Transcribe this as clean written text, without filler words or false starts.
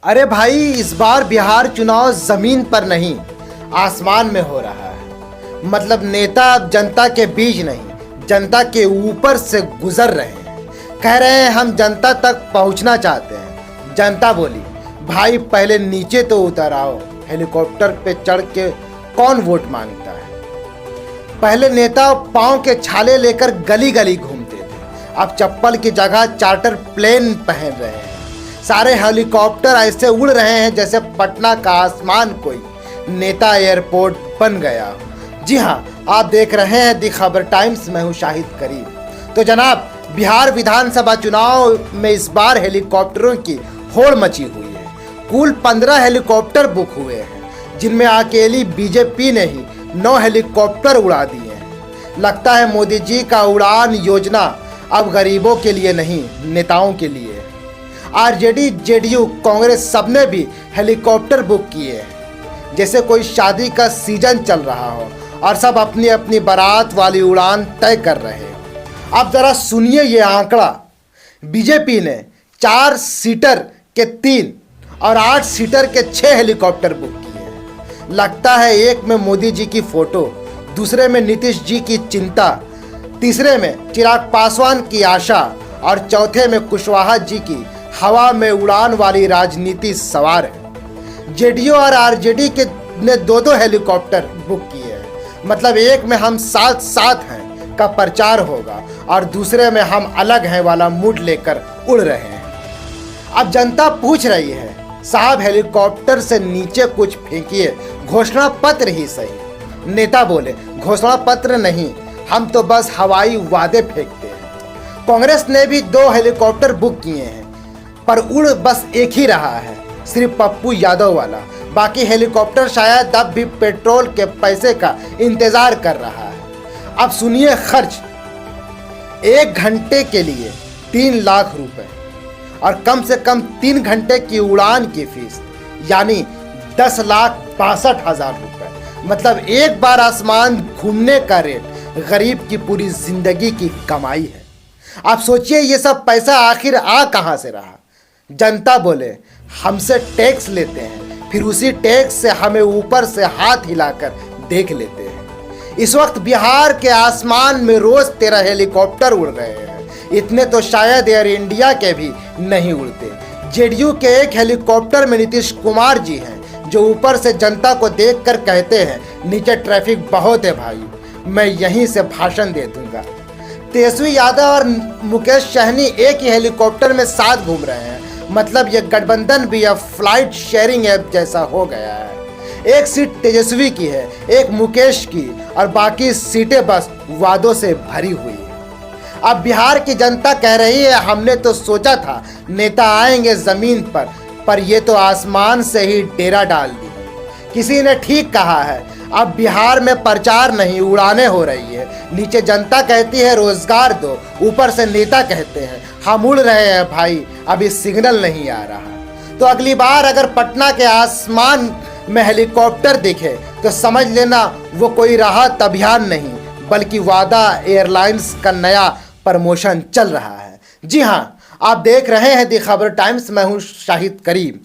अरे भाई, इस बार बिहार चुनाव जमीन पर नहीं आसमान में हो रहा है। मतलब नेता अब जनता के बीच नहीं, जनता के ऊपर से गुजर रहे हैं। कह रहे हैं हम जनता तक पहुंचना चाहते हैं। जनता बोली, भाई पहले नीचे तो उतर आओ। हेलीकॉप्टर पे चढ़ के कौन वोट मांगता है? पहले नेता पांव के छाले लेकर गली गली घूमते थे, अब चप्पल की जगह चार्टर प्लेन पहन रहे हैं। सारे हेलीकॉप्टर ऐसे उड़ रहे हैं जैसे पटना का आसमान कोई नेता एयरपोर्ट बन गया। जी हाँ, आप देख रहे हैं दी खबर टाइम्स, मैं हूँ शाहिद करीम। तो जनाब, बिहार विधानसभा चुनाव में इस बार हेलीकॉप्टरों की होड़ मची हुई है। कुल 15 हेलीकॉप्टर बुक हुए हैं, जिनमें अकेली बीजेपी ने ही 9 हेलीकॉप्टर उड़ा दिए हैं। लगता है मोदी जी का उड़ान योजना अब गरीबों के लिए नहीं, नेताओं के लिए। आरजेडी, जेडीयू, कांग्रेस सबने भी हेलीकॉप्टर बुक किए हैं, जैसे कोई शादी का सीजन चल रहा हो और सब अपनी अपनी बारात वाली उड़ान तय कर रहे हो। अब जरा सुनिए ये आंकड़ा। बीजेपी ने 4 सीटर के 3 और 8 सीटर के 6 हेलीकॉप्टर बुक किए हैं। लगता है एक में मोदी जी की फोटो, दूसरे में नीतीश जी की चिंता, तीसरे में चिराग पासवान की आशा और चौथे में कुशवाहा जी की हवा में उड़ान वाली राजनीति सवार है। जेडीयू और आरजेडी के ने 2-2 हेलीकॉप्टर बुक किए हैं। मतलब एक में हम साथ साथ हैं का प्रचार होगा और दूसरे में हम अलग हैं वाला मूड लेकर उड़ रहे हैं। अब जनता पूछ रही है, साहब हेलीकॉप्टर से नीचे कुछ फेंकिए, घोषणा पत्र ही सही। नेता बोले, घोषणा पत्र नहीं, हम तो बस हवाई वादे फेंकते हैं। कांग्रेस ने भी 2 हेलीकॉप्टर बुक किए हैं, पर उड़ बस एक ही रहा है, सिर्फ पप्पू यादव वाला। बाकी हेलीकॉप्टर शायद अब भी पेट्रोल के पैसे का इंतजार कर रहा है। अब सुनिए खर्च। 1 घंटे के लिए 3 लाख रुपए और कम से कम 3 घंटे की उड़ान की फीस, यानी 10,62,000 रुपए। मतलब एक बार आसमान घूमने का रेट गरीब की पूरी जिंदगी की कमाई है। आप सोचिए ये सब पैसा आखिर आ कहां से रहा? जनता बोले, हमसे टैक्स लेते हैं, फिर उसी टैक्स से हमें ऊपर से हाथ हिलाकर देख लेते हैं। इस वक्त बिहार के आसमान में रोज 13 हेलीकॉप्टर उड़ रहे हैं। इतने तो शायद एयर इंडिया के भी नहीं उड़ते। जेडीयू के एक हेलीकॉप्टर में नीतीश कुमार जी हैं, जो ऊपर से जनता को देखकर कहते हैं, नीचे ट्रैफिक बहुत है भाई, मैं यहीं से भाषण दे दूंगा। तेजस्वी यादव और मुकेश सहनी एक ही हेलीकॉप्टर में साथ घूम रहे हैं। मतलब ये गठबंधन भी अब फ्लाइट शेयरिंग ऐप जैसा हो गया है। एक सीट तेजस्वी की है, एक मुकेश की, और बाकी सीटें बस वादों से भरी हुई है। अब बिहार की जनता कह रही है, हमने तो सोचा था नेता आएंगे जमीन पर ये तो आसमान से ही डेरा डाल दी। किसी ने ठीक कहा है, अब बिहार में प्रचार नहीं, उड़ाने हो रही है। नीचे जनता कहती है रोजगार दो, ऊपर से नेता कहते हैं हम उड़ रहे हैं भाई, अभी सिग्नल नहीं आ रहा। तो अगली बार अगर पटना के आसमान में हेलीकॉप्टर दिखे तो समझ लेना वो कोई राहत अभियान नहीं, बल्कि वादा एयरलाइंस का नया प्रमोशन चल रहा है। जी हाँ, आप देख रहे हैं दी खबर टाइम्स, मैं हूँ शाहिद करीम।